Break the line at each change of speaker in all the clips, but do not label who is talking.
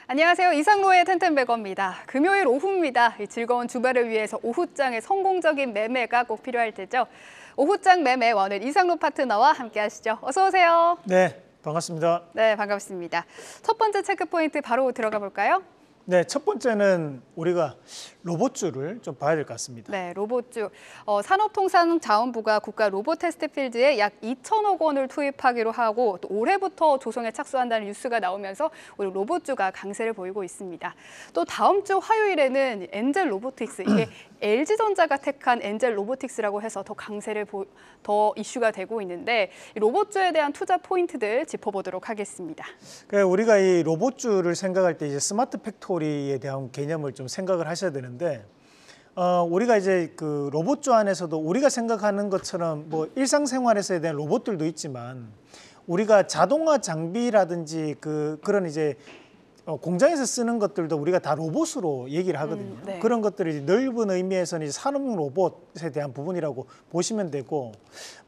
안녕하세요. 이상로의 텐텐베거입니다. 금요일 오후입니다. 이 즐거운 주말을 위해서 오후장의 성공적인 매매가 꼭 필요할 테죠. 오후장 매매 오늘 이상로 파트너와 함께 하시죠. 어서 오세요.
네, 반갑습니다.
네, 반갑습니다. 첫 번째 체크 포인트 바로 들어가 볼까요?
네, 첫 번째는 우리가 로봇주를 좀 봐야 될 것 같습니다.
네, 로봇주. 산업통상자원부가 국가 로봇 테스트 필드에 약 2천억 원을 투입하기로 하고 또 올해부터 조성에 착수한다는 뉴스가 나오면서 오늘 로봇주가 강세를 보이고 있습니다. 또 다음 주 화요일에는 엔젤 로보틱스, 이게 LG전자가 택한 엔젤 로보틱스라고 해서 더 강세를 더 이슈가 되고 있는데 이 로봇주에 대한 투자 포인트들 짚어보도록 하겠습니다.
우리가 이 로봇주를 생각할 때 이제 스마트 팩토리에 대한 개념을 좀 생각을 하셔야 되는데 우리가 이제 그 로봇주 안에서도 우리가 생각하는 것처럼 뭐 일상생활에서에 대한 로봇들도 있지만 우리가 자동화 장비라든지 그런 이제 공장에서 쓰는 것들도 우리가 다 로봇으로 얘기를 하거든요.
네.
그런 것들이 넓은 의미에서는 이제 산업용 로봇에 대한 부분이라고 보시면 되고,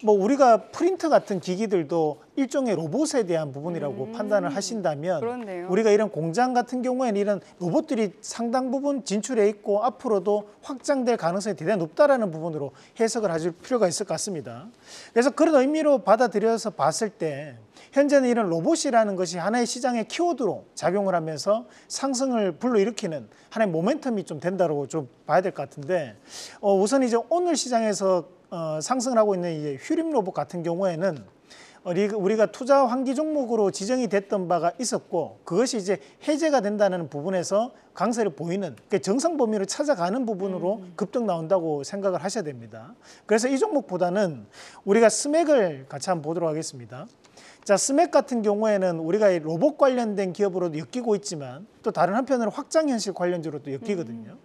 뭐 우리가 프린터 같은 기기들도 일종의 로봇에 대한 부분이라고 판단을 하신다면,
그렇네요.
우리가 이런 공장 같은 경우에는 이런 로봇들이 상당 부분 진출해 있고 앞으로도 확장될 가능성이 대단히 높다라는 부분으로 해석을 하실 필요가 있을 것 같습니다. 그래서 그런 의미로 받아들여서 봤을 때 현재는 이런 로봇이라는 것이 하나의 시장의 키워드로 작용을 하면서 상승을 불러일으키는 하나의 모멘텀이 좀 된다고 좀 봐야 될 것 같은데, 우선 이제 오늘 시장에서 상승을 하고 있는 이제 휴림 로봇 같은 경우에는 우리가 투자 환기 종목으로 지정이 됐던 바가 있었고, 그것이 이제 해제가 된다는 부분에서 강세를 보이는, 정상 범위를 찾아가는 부분으로 급등 나온다고 생각을 하셔야 됩니다. 그래서 이 종목보다는 우리가 스맥을 같이 한번 보도록 하겠습니다. 자, 스맥 같은 경우에는 우리가 이 로봇 관련된 기업으로도 엮이고 있지만 또 다른 한편으로 확장 현실 관련주로도 엮이거든요.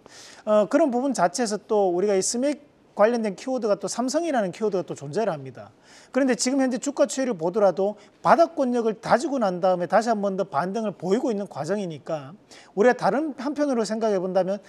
그런 부분 자체에서 또 우리가 이 스맥 관련된 키워드가 또 삼성이라는 키워드가 또 존재를 합니다. 그런데 지금 현재 주가 추이를 보더라도 바닥권력을 다지고 난 다음에 다시 한 번 더 반등을 보이고 있는 과정이니까 우리가 다른 한편으로 생각해 본다면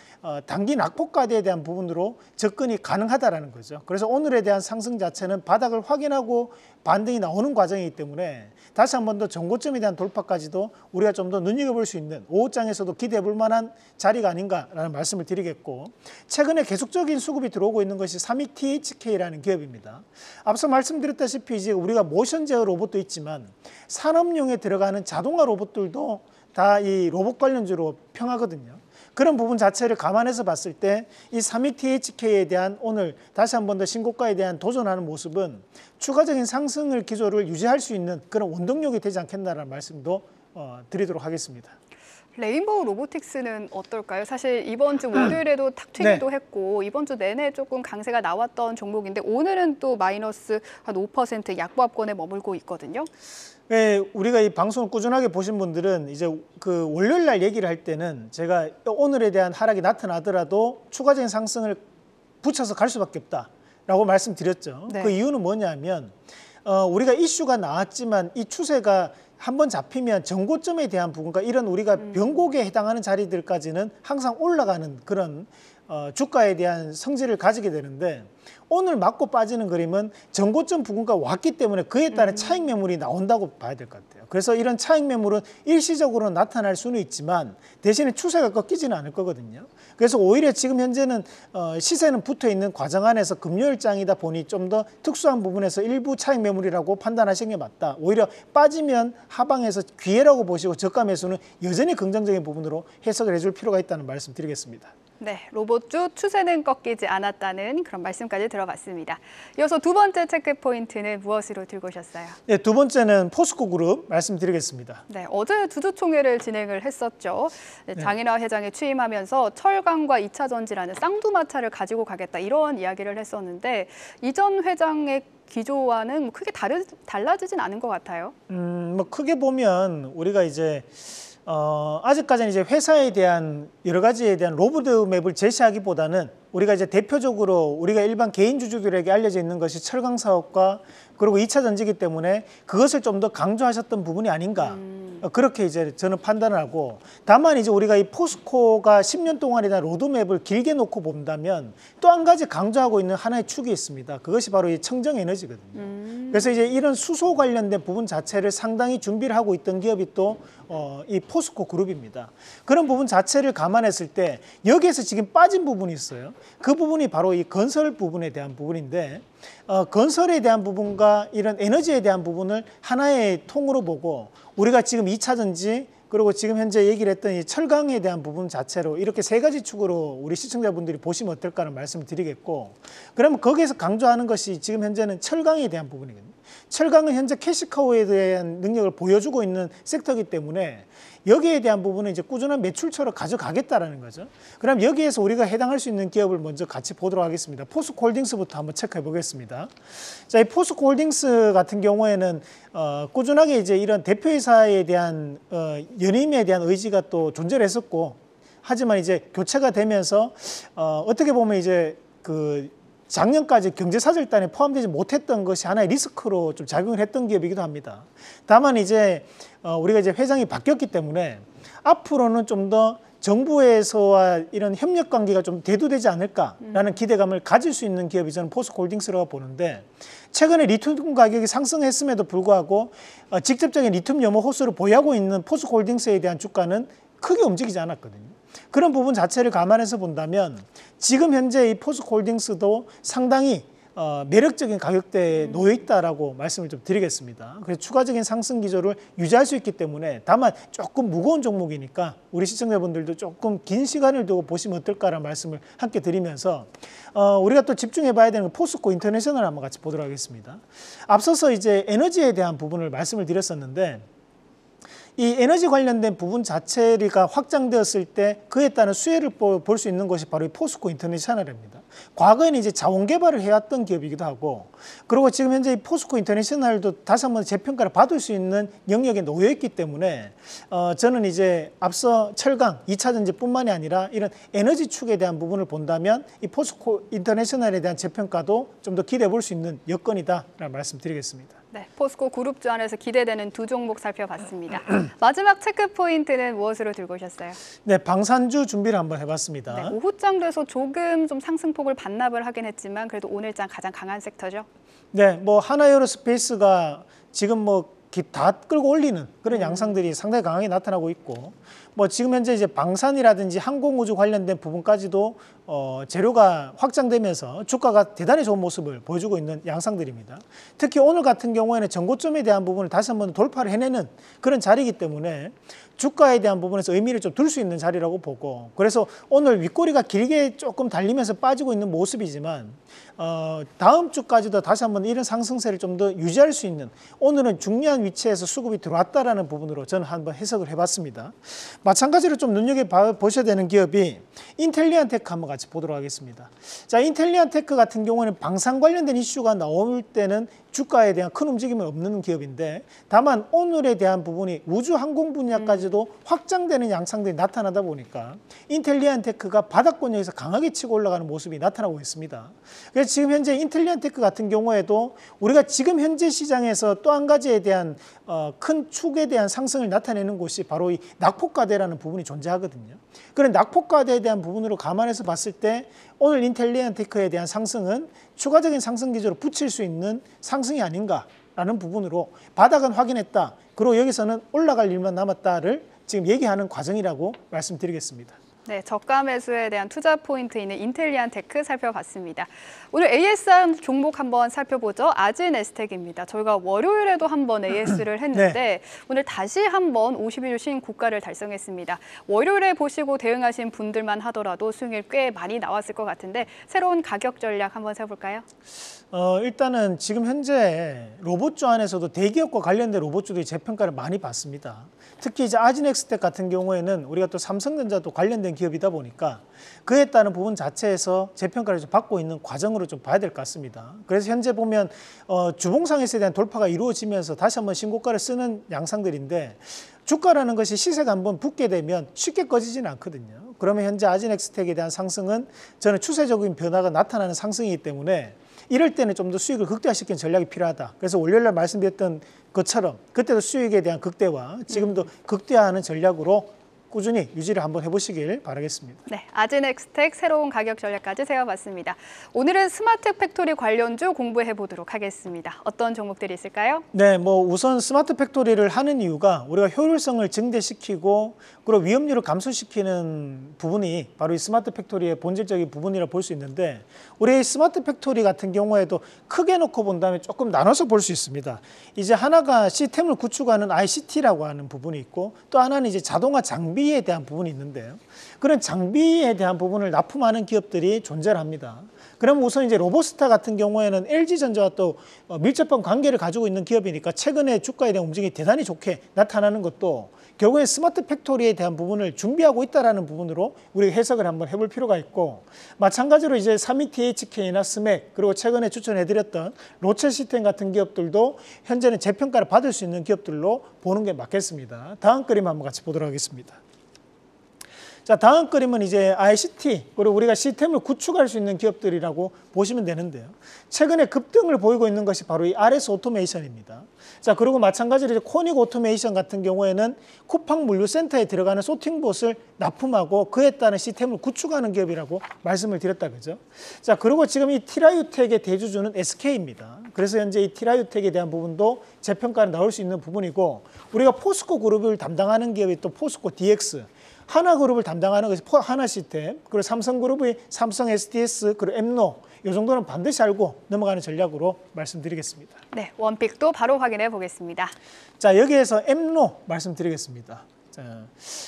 단기 낙폭과대에 대한 부분으로 접근이 가능하다라는 거죠. 그래서 오늘에 대한 상승 자체는 바닥을 확인하고 반등이 나오는 과정이기 때문에 다시 한 번 더 전고점에 대한 돌파까지도 우리가 좀 더 눈여겨볼 수 있는 오후장에서도 기대해 볼 만한 자리가 아닌가라는 말씀을 드리겠고, 최근에 계속적인 수급이 들어오고 있는 것이 삼익THK라는 기업입니다. 앞서 말씀드렸다시피 이제 우리가 모션 제어 로봇도 있지만 산업용에 들어가는 자동화 로봇들도 다 이 로봇 관련주로 평하거든요. 그런 부분 자체를 감안해서 봤을 때 이 삼익THK에 대한 오늘 다시 한 번 더 신고가에 대한 도전하는 모습은 추가적인 상승을 기조를 유지할 수 있는 그런 원동력이 되지 않겠나라는 말씀도 드리도록 하겠습니다.
레인보우 로보틱스는 어떨까요? 사실 이번 주 월요일에도 탁 튀기도
네.
했고 이번 주 내내 조금 강세가 나왔던 종목인데 오늘은 또 마이너스 한 5% 약보합권에 머물고 있거든요.
네, 우리가 이 방송을 꾸준하게 보신 분들은 이제 그 월요일 날 얘기를 할 때는 제가 오늘에 대한 하락이 나타나더라도 추가적인 상승을 붙여서 갈 수밖에 없다라고 말씀드렸죠.
네.
그 이유는 뭐냐면 우리가 이슈가 나왔지만 이 추세가 한번 잡히면 전고점에 대한 부분과 이런 우리가 변곡에 해당하는 자리들까지는 항상 올라가는 그런 주가에 대한 성질을 가지게 되는데, 오늘 맞고 빠지는 그림은 전고점 부근과 왔기 때문에 그에 따른 차익 매물이 나온다고 봐야 될 것 같아요. 그래서 이런 차익 매물은 일시적으로 나타날 수는 있지만 대신에 추세가 꺾이지는 않을 거거든요. 그래서 오히려 지금 현재는 시세는 붙어 있는 과정 안에서 금요일장이다 보니 좀 더 특수한 부분에서 일부 차익 매물이라고 판단하시는 게 맞다. 오히려 빠지면 하방에서 기회라고 보시고 저가 매수는 여전히 긍정적인 부분으로 해석을 해줄 필요가 있다는 말씀 드리겠습니다.
네, 로봇주 추세는 꺾이지 않았다는 그런 말씀까지 들어봤습니다. 이어서 두 번째 체크 포인트는 무엇으로 들고 오셨어요?
네, 두 번째는 포스코 그룹 말씀드리겠습니다.
네, 어제 주주총회를 진행을 했었죠. 네, 장인화 회장이 취임하면서 철강과 2차 전지라는 쌍두마차를 가지고 가겠다 이런 이야기를 했었는데 이전 회장의 기조와는 크게 달라지진 않은 것 같아요.
뭐 크게 보면 우리가 이제 아직까지는 이제 회사에 대한 여러 가지에 대한 로드맵을 제시하기보다는 우리가 이제 대표적으로 우리가 일반 개인 주주들에게 알려져 있는 것이 철강 사업과 그리고 2차 전지이기 때문에 그것을 좀 더 강조하셨던 부분이 아닌가. 그렇게 이제 저는 판단을 하고, 다만 이제 우리가 이 포스코가 10년 동안에 대한 로드맵을 길게 놓고 본다면 또 한 가지 강조하고 있는 하나의 축이 있습니다. 그것이 바로 이 청정 에너지거든요. 그래서 이제 이런 수소 관련된 부분 자체를 상당히 준비를 하고 있던 기업이 또 이 포스코 그룹입니다. 그런 부분 자체를 감안했을 때 여기에서 지금 빠진 부분이 있어요. 그 부분이 바로 이 건설 부분에 대한 부분인데, 건설에 대한 부분과 이런 에너지에 대한 부분을 하나의 통으로 보고 우리가 지금 2차 전지 그리고 지금 현재 얘기를 했던 이 철강에 대한 부분 자체로 이렇게 세 가지 축으로 우리 시청자분들이 보시면 어떨까라는 말씀을 드리겠고, 그러면 거기에서 강조하는 것이 지금 현재는 철강에 대한 부분이거든요. 철강은 현재 캐시카우에 대한 능력을 보여주고 있는 섹터이기 때문에 여기에 대한 부분은 이제 꾸준한 매출처로 가져가겠다라는 거죠. 그럼 여기에서 우리가 해당할 수 있는 기업을 먼저 같이 보도록 하겠습니다. 포스코홀딩스부터 한번 체크해 보겠습니다. 자, 이 포스코홀딩스 같은 경우에는 꾸준하게 이제 이런 대표이사에 대한 연임에 대한 의지가 또 존재를 했었고, 하지만 이제 교체가 되면서 어떻게 보면 이제 그 작년까지 경제사절단에 포함되지 못했던 것이 하나의 리스크로 좀 작용을 했던 기업이기도 합니다. 다만 이제 우리가 이제 회장이 바뀌었기 때문에 앞으로는 좀 더 정부에서와 이런 협력 관계가 좀 대두되지 않을까라는 기대감을 가질 수 있는 기업이 저는 포스코홀딩스라고 보는데, 최근에 리튬 가격이 상승했음에도 불구하고 직접적인 리튬 염호 호수를 보유하고 있는 포스코홀딩스에 대한 주가는 크게 움직이지 않았거든요. 그런 부분 자체를 감안해서 본다면 지금 현재 이 포스코홀딩스도 상당히 매력적인 가격대에 놓여 있다라고 말씀을 좀 드리겠습니다. 그래서 추가적인 상승 기조를 유지할 수 있기 때문에, 다만 조금 무거운 종목이니까 우리 시청자분들도 조금 긴 시간을 두고 보시면 어떨까라는 말씀을 함께 드리면서 우리가 또 집중해 봐야 되는 포스코 인터내셔널 한번 같이 보도록 하겠습니다. 앞서서 이제 에너지에 대한 부분을 말씀을 드렸었는데, 이 에너지 관련된 부분 자체가 확장되었을 때 그에 따른 수혜를 볼 수 있는 것이 바로 이 포스코 인터내셔널입니다. 과거에는 이제 자원 개발을 해왔던 기업이기도 하고, 그리고 지금 현재 이 포스코 인터내셔널도 다시 한번 재평가를 받을 수 있는 영역에 놓여 있기 때문에 저는 이제 앞서 철강, 2차 전지뿐만이 아니라 이런 에너지 축에 대한 부분을 본다면 이 포스코 인터내셔널에 대한 재평가도 좀 더 기대해 볼 수 있는 여건이다라는 말씀드리겠습니다.
네, 포스코 그룹주 안에서 기대되는 두 종목 살펴봤습니다. 마지막 체크 포인트는 무엇으로 들고 오셨어요?
네, 방산주 준비를 한번 해봤습니다.
네, 오후장 돼서 조금 좀 상승폭을 반납을 하긴 했지만 그래도 오늘장 가장 강한 섹터죠?
네, 뭐 하나에어로스페이스가 지금 뭐 다 끌고 올리는 그런 양상들이 상당히 강하게 나타나고 있고, 뭐 지금 현재 이제 방산이라든지 항공우주 관련된 부분까지도 재료가 확장되면서 주가가 대단히 좋은 모습을 보여주고 있는 양상들입니다. 특히 오늘 같은 경우에는 전고점에 대한 부분을 다시 한번 돌파를 해내는 그런 자리이기 때문에 주가에 대한 부분에서 의미를 좀 둘 수 있는 자리라고 보고, 그래서 오늘 윗꼬리가 길게 조금 달리면서 빠지고 있는 모습이지만 다음 주까지도 다시 한번 이런 상승세를 좀 더 유지할 수 있는, 오늘은 중요한 위치에서 수급이 들어왔다라는 부분으로 저는 한번 해석을 해봤습니다. 마찬가지로 좀 눈여겨보셔야 되는 기업이 인텔리안테크 한번 같이 보도록 하겠습니다. 자, 인텔리안테크 같은 경우는 방산 관련된 이슈가 나올 때는 주가에 대한 큰 움직임은 없는 기업인데, 다만 오늘에 대한 부분이 우주 항공 분야까지도 확장되는 양상들이 나타나다 보니까 인텔리안테크가 바닥권역에서 강하게 치고 올라가는 모습이 나타나고 있습니다. 그래서 지금 현재 인텔리안테크 같은 경우에도 우리가 지금 현재 시장에서 또 한 가지에 대한 큰 축에 대한 상승을 나타내는 곳이 바로 이 낙폭과대라는 부분이 존재하거든요. 그런 낙폭과대에 대한 부분으로 감안해서 봤을 때 오늘 인텔리안테크에 대한 상승은 추가적인 상승 기조로 붙일 수 있는 상승이 아닌가라는 부분으로 바닥은 확인했다, 그리고 여기서는 올라갈 일만 남았다를 지금 얘기하는 과정이라고 말씀드리겠습니다.
네, 저가 매수에 대한 투자 포인트 있는 인텔리안테크 살펴봤습니다. 오늘 ASR 종목 한번 살펴보죠. 아진에스텍입니다. 저희가 월요일에도 한번 AS를 했는데
네.
오늘 다시 한번 51주 신고가를 달성했습니다. 월요일에 보시고 대응하신 분들만 하더라도 수익률 꽤 많이 나왔을 것 같은데 새로운 가격 전략 한번 세볼까요?
일단은 지금 현재 로봇주 안에서도 대기업과 관련된 로봇주들이 재평가를 많이 받습니다. 특히 이제 아진엑스텍 같은 경우에는 우리가 또 삼성전자도 관련된 기업이다 보니까 그에 따른 부분 자체에서 재평가를 좀 받고 있는 과정으로 좀 봐야 될 것 같습니다. 그래서 현재 보면 주봉상에서에 대한 돌파가 이루어지면서 다시 한번 신고가를 쓰는 양상들인데, 주가라는 것이 시세가 한번 붙게 되면 쉽게 꺼지지는 않거든요. 그러면 현재 아진엑스텍에 대한 상승은 저는 추세적인 변화가 나타나는 상승이기 때문에 이럴 때는 좀 더 수익을 극대화시키는 전략이 필요하다. 그래서 월요일날 말씀드렸던 것처럼 그때도 수익에 대한 극대화, 지금도 극대화하는 전략으로 꾸준히 유지를 한번 해보시길 바라겠습니다.
네, 아진엑스텍 새로운 가격 전략까지 세워봤습니다. 오늘은 스마트 팩토리 관련주 공부해 보도록 하겠습니다. 어떤 종목들이 있을까요?
네, 우선 스마트 팩토리를 하는 이유가 우리가 효율성을 증대시키고 그리고 위험률을 감소시키는 부분이 바로 이 스마트 팩토리의 본질적인 부분이라 볼 수 있는데, 우리 스마트 팩토리 같은 경우에도 크게 놓고 본다면 조금 나눠서 볼 수 있습니다. 이제 하나가 시스템을 구축하는 ICT라고 하는 부분이 있고, 또 하나는 이제 자동화 장비에 대한 부분이 있는데요. 그런 장비에 대한 부분을 납품하는 기업들이 존재를 합니다. 그럼 우선 이제 로보스타 같은 경우에는 LG전자와 또 밀접한 관계를 가지고 있는 기업이니까 최근에 주가에 대한 움직임이 대단히 좋게 나타나는 것도 결국엔 스마트 팩토리에 대한 부분을 준비하고 있다는 부분으로 우리가 해석을 한번 해볼 필요가 있고, 마찬가지로 이제 삼익THK나 스맥, 그리고 최근에 추천해드렸던 로첼시스템 같은 기업들도 현재는 재평가를 받을 수 있는 기업들로 보는 게 맞겠습니다. 다음 그림 한번 같이 보도록 하겠습니다. 자, 다음 그림은 이제 ICT, 그리고 우리가 시스템을 구축할 수 있는 기업들이라고 보시면 되는데요. 최근에 급등을 보이고 있는 것이 바로 이 RS 오토메이션입니다. 자, 그리고 마찬가지로 이제 코닉 오토메이션 같은 경우에는 쿠팡 물류센터에 들어가는 소팅봇을 납품하고 그에 따른 시스템을 구축하는 기업이라고 말씀을 드렸다, 그죠? 자, 그리고 지금 이 티라유텍의 대주주는 SK입니다. 그래서 현재 이 티라유텍에 대한 부분도 재평가는 나올 수 있는 부분이고, 우리가 포스코 그룹을 담당하는 기업이 또 포스코 DX, 하나그룹을 담당하는 것이 하나시스템, 그리고 삼성그룹의 삼성 SDS, 그리고 엠노, 이 정도는 반드시 알고 넘어가는 전략으로 말씀드리겠습니다.
네, 원픽도 바로 확인해 보겠습니다.
자, 여기에서 엠노 말씀드리겠습니다. 자,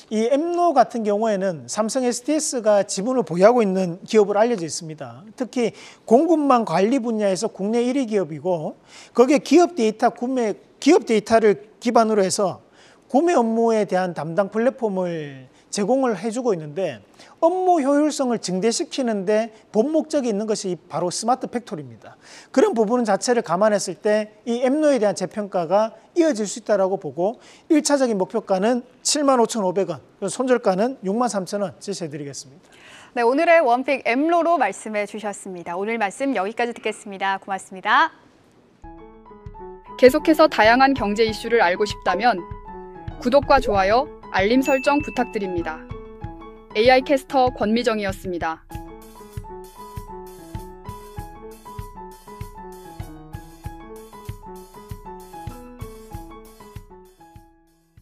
이 엠노 같은 경우에는 삼성 SDS가 지분을 보유하고 있는 기업으로 알려져 있습니다. 특히 공급망 관리 분야에서 국내 1위 기업이고, 거기에 기업 데이터를 기반으로 해서 구매 업무에 대한 담당 플랫폼을 제공을 해주고 있는데, 업무 효율성을 증대시키는데 본 목적이 있는 것이 바로 스마트 팩토리입니다. 그런 부분 자체를 감안했을 때 이 엠노에 대한 재평가가 이어질 수 있다고 보고, 1차적인 목표가는 75,500원, 손절가는 63,000원 제시해드리겠습니다.
네, 오늘의 원픽 엠로로 말씀해 주셨습니다. 오늘 말씀 여기까지 듣겠습니다. 고맙습니다. 계속해서 다양한 경제 이슈를 알고 싶다면 구독과 좋아요, 알림 설정 부탁드립니다. AI 캐스터 권미정이었습니다.